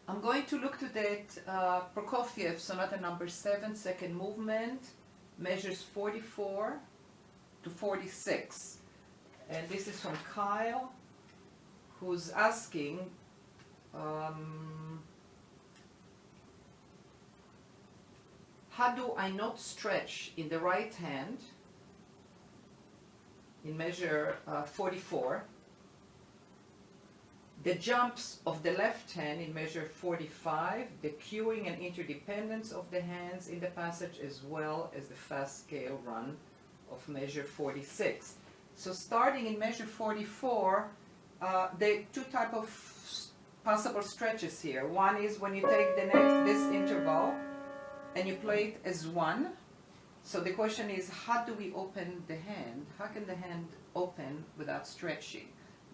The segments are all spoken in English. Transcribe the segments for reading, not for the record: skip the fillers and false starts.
I'm going to look to that Prokofiev Sonata number 7, second movement, measures 44 to 46. And this is from Kyle, who's asking, how do I not stretch in the right hand in measure 44, the jumps of the left hand in measure 45, the cueing and interdependence of the hands in the passage, as well as the fast scale run of measure 46. So starting in measure 44, there are two types of possible stretches here. One is when you take this interval and you play it as one. So the question is, how do we open the hand? How can the hand open without stretching?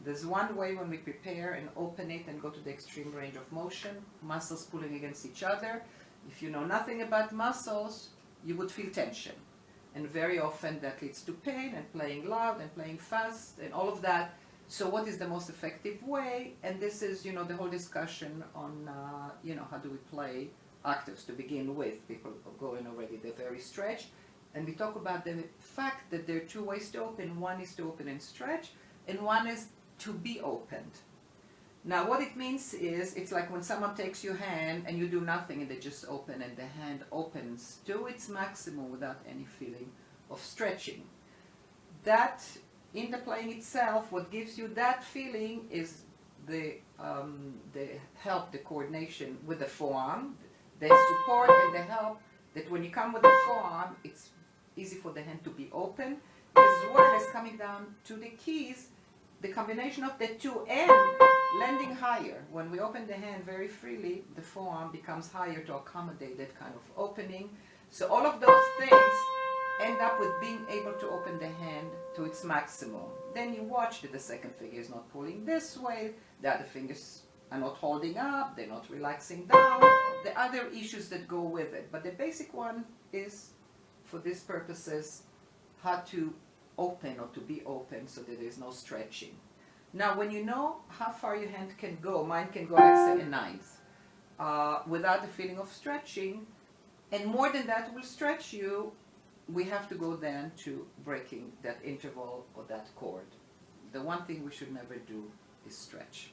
There's one way when we prepare and open it and go to the extreme range of motion, muscles pulling against each other. If you know nothing about muscles, you would feel tension. And very often that leads to pain and playing loud and playing fast and all of that. So what is the most effective way? And this is, the whole discussion on, how do we play octaves to begin with. People go in already, they're very stretched. And we talk about the fact that there are two ways to open. One is to open and stretch, and one is to be opened. Now what it means is, it's like when someone takes your hand and you do nothing and they just open and the hand opens to its maximum without any feeling of stretching. That, in the playing itself, what gives you that feeling is the help, the coordination with the forearm, the support and the help, that when you come with the forearm, it's easy for the hand to be open, as well as coming down to the keys, the combination of the two and landing higher. When we open the hand very freely, the forearm becomes higher to accommodate that kind of opening. So all of those things end up with being able to open the hand to its maximum. Then you watch that the second finger is not pulling this way, the other fingers are not holding up, they're not relaxing down, the other issues that go with it. But the basic one is, for these purposes, how to open or to be open so that there's no stretching. Now when you know how far your hand can go, mine can go, let's say, a ninth, without the feeling of stretching, and more than that will stretch you, we have to go then to breaking that interval or that chord. The one thing we should never do is stretch.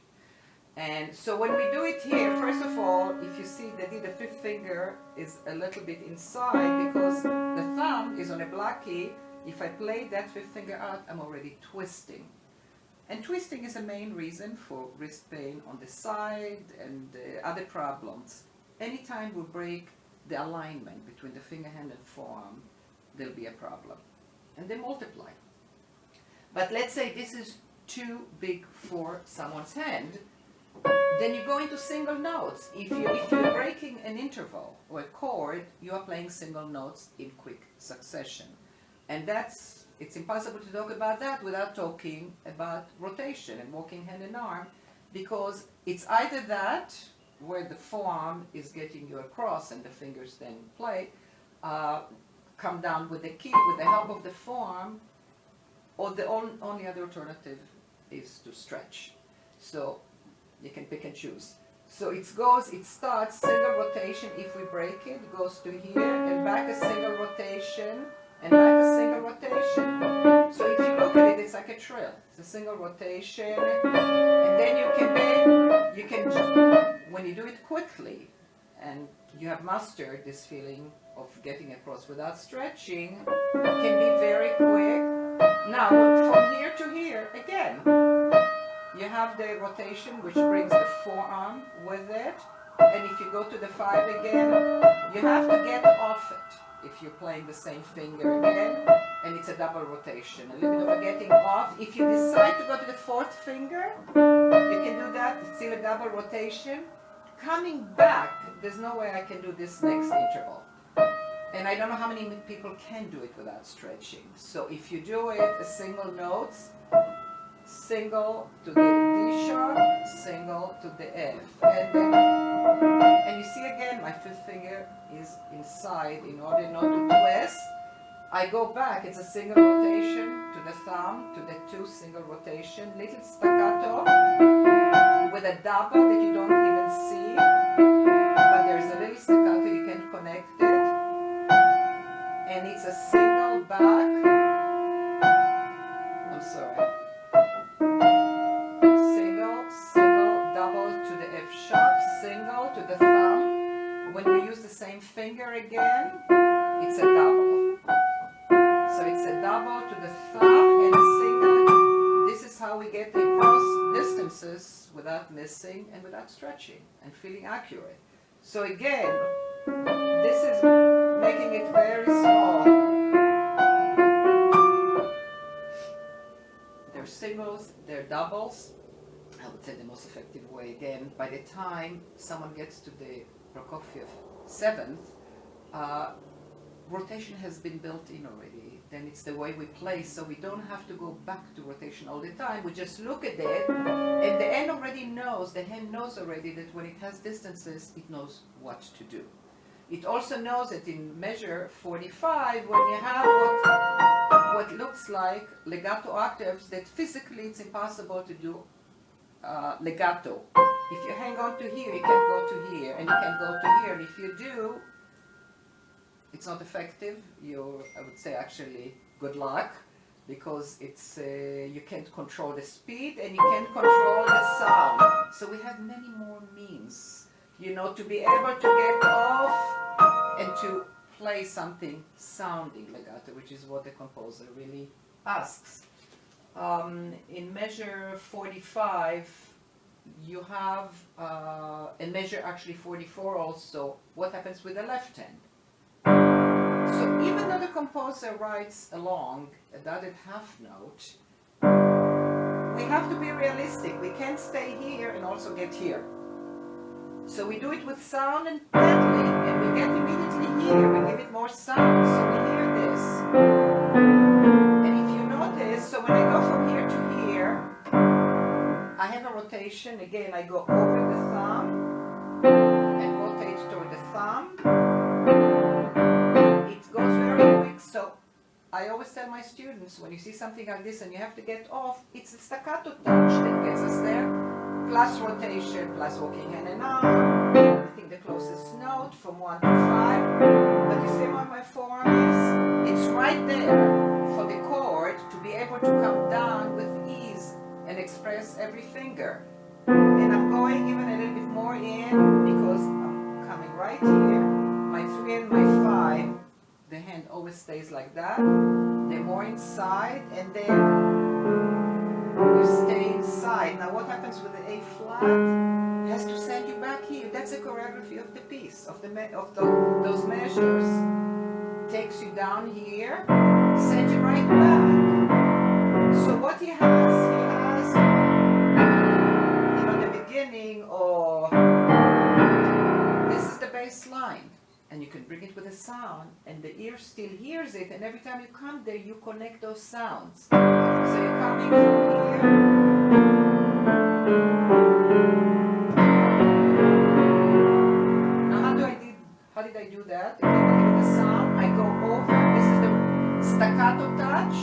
And so when we do it here, first of all, if you see that the fifth finger is a little bit inside because the thumb is on a black key. If I play that fifth finger out, I'm already twisting. And twisting is the main reason for wrist pain on the side and other problems. Anytime we break the alignment between the finger, hand and forearm, there'll be a problem. And they multiply. But let's say this is too big for someone's hand, then you go into single notes. If you're breaking an interval or a chord, you are playing single notes in quick succession. And it's impossible to talk about that without talking about rotation and walking hand in arm, because it's either that, where the forearm is getting you across and the fingers then play, come down with the key with the help of the forearm, or the only other alternative is to stretch. So you can pick and choose. So it starts single rotation. If we break it, goes to here and back a single rotation and back a single rotation. So if you look at it, it's like a trill. It's a single rotation, and then you can when you do it quickly and you have mastered this feeling of getting across without stretching, it can be very quick. Now from here to here again, you have the rotation, which brings the forearm with it. And if you go to the 5 again, you have to get off it if you're playing the same finger again. And it's a double rotation, a little bit of a getting off. If you decide to go to the 4th finger, you can do that. It's still a double rotation. Coming back, there's no way I can do this next interval. And I don't know how many people can do it without stretching. So if you do it, a single notes, single to the D sharp, single to the F. And you see again, my 5th finger is inside. In order not to twist, I go back. It's a single rotation to the thumb, to the 2 single rotation, little staccato with a double that you don't even see. F sharp, single to the thumb. When we use the same finger again, it's a double. So it's a double to the thumb and a single. This is how we get across distances without missing and without stretching and feeling accurate. So again, this is making it very small. They're singles, they're doubles. I would say the most effective way, again, by the time someone gets to the Prokofiev 7th, rotation has been built in already. Then it's the way we play, so we don't have to go back to rotation all the time. We just look at it, and the hand already knows, the hand knows already that when it has distances, it knows what to do. It also knows that in measure 45, when you have what looks like legato octaves, that physically it's impossible to do legato. If you hang on to here, you can't go to here, and you can't go to here. And if you do, it's not effective. I would say actually good luck, because it's you can't control the speed and you can't control the sound. So we have many more means, to be able to get off and to play something sounding legato, which is what the composer really asks. In measure 45, you have, in measure actually 44 also, what happens with the left hand. So even though the composer writes along that at half note, we have to be realistic. We can't stay here and also get here. So we do it with sound and pedaling, and we get immediately here. We give it more sound, so we hear this. And if you notice, so when I go from here to here, I have a rotation. Again, I go over the thumb and rotate toward the thumb. It goes very quick, so I always tell my students, when you see something like this and you have to get off, it's a staccato touch that gets us there, plus rotation, plus walking hand and arm. I think the closest note from 1 to 5, but you see what my forearm is? It's right there for the chord to be able to come down with ease and express every finger. And I'm going even a little bit more in, because I'm coming right here. My 3 and my 5, the hand always stays like that. They're more inside, and then you stay inside. Now what happens with the A flat? It has to send you back here. That's the choreography of the piece, of those measures. Takes you down here, sends you right back. So what he has the beginning, or this is the bass line. And you can bring it with a sound, and the ear still hears it, and every time you come there, you connect those sounds. So you're coming from here. Now how did I do that? If I give the sound, I go over. This is the staccato touch.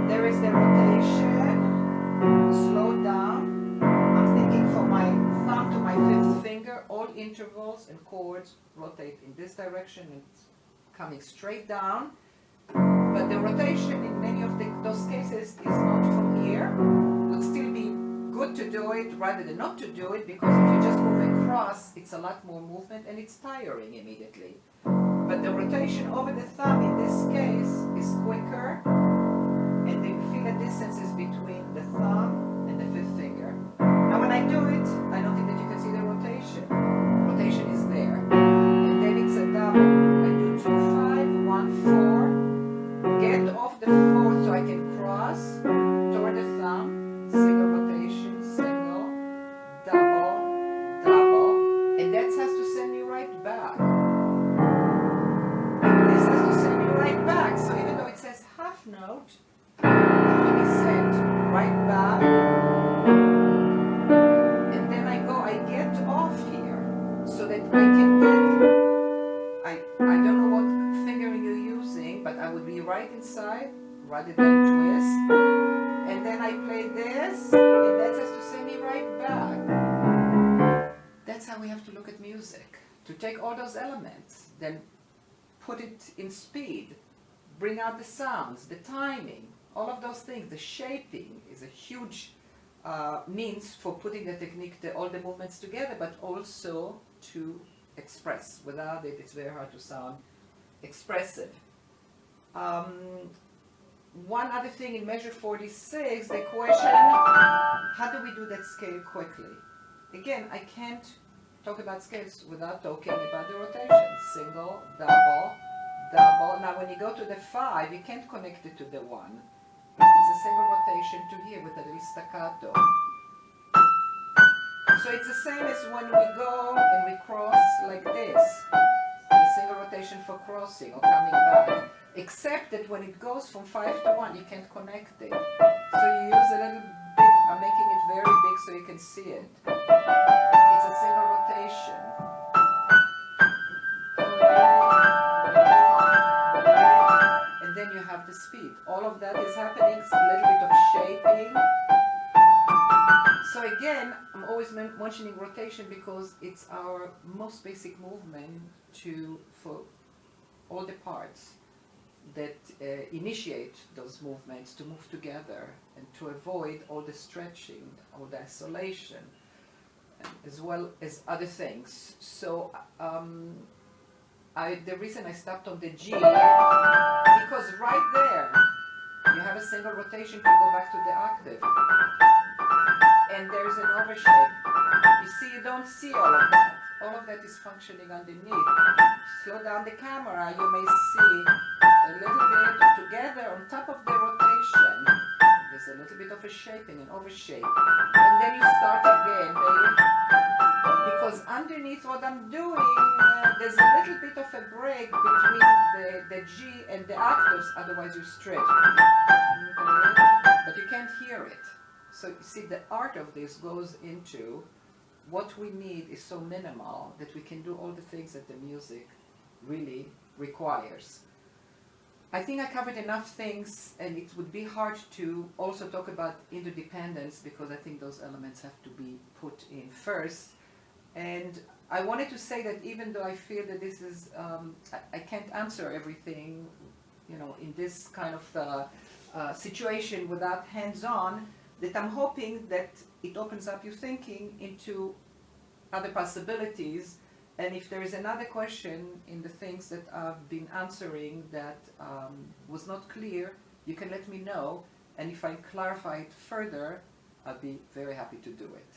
There is the rotation. Slow down. I'm thinking from my thumb to my 5th finger, all intervals and chords rotate in this direction and coming straight down. But the rotation in many of those cases is not from here. It would still be good to do it rather than not to do it, because if you just move across, it's a lot more movement and it's tiring immediately. But the rotation over the thumb in this case is quicker, and you feel the distances between the thumb and the 5th finger. Now when I do it, I don't think that you can see the rotation. Rotation is there. And then it's a double. I do 2, 5, 1, 4. Get off the 4th so I can cross toward the thumb. Single rotation, single, double, double. And that has to send me right back. And this has to send me right back. So even though it says half note, I have to be sent right back. And then I get off here so that I can get, I don't know what fingering you're using, but I would be right inside rather than twist. And then I play this, and that has to send me right back. That's how we have to look at music. To take all those elements, then put it in speed, bring out the sounds, the timing, all of those things. The shaping is a huge means for putting the technique, all the movements together, but also to express. Without it, it's very hard to sound expressive. One other thing in measure 46, the question, how do we do that scale quickly? Again, I can't talk about scales without talking about the rotation. Single, double, double. Now when you go to the 5, you can't connect it to the 1. It's a single rotation to here with a little staccato. So it's the same as when we go and we cross like this. A single rotation for crossing or coming back. Except that when it goes from 5 to 1, you can't connect it. So you use a little bit, I'm making it very big so you can see it. It's a single rotation. And then you have the speed. All of that is happening, a little bit of shaping. So again, I'm always mentioning rotation because it's our most basic movement for all the parts that initiate those movements to move together and to avoid all the stretching, all the isolation, as well as other things. So the reason I stopped on the G, because right there you have a single rotation to go back to the octave. And there's an overshape. You see, you don't see all of that. All of that is functioning underneath. Slow down the camera, you may see a little bit together on top of the rotation. There's a little bit of a shaping, an overshape. And then you start again, because underneath what I'm doing, there's a little bit of a break between the G and the octaves, otherwise you stretch. But you can't hear it. So you see, the art of this goes into what we need is so minimal that we can do all the things that the music really requires. I think I covered enough things, and it would be hard to also talk about interdependence because I think those elements have to be put in first. And I wanted to say that even though I feel that this is, I can't answer everything, in this kind of situation without hands-on, that I'm hoping that it opens up your thinking into other possibilities. And if there is another question in the things that I've been answering that was not clear, you can let me know. And if I clarify it further, I'll be very happy to do it.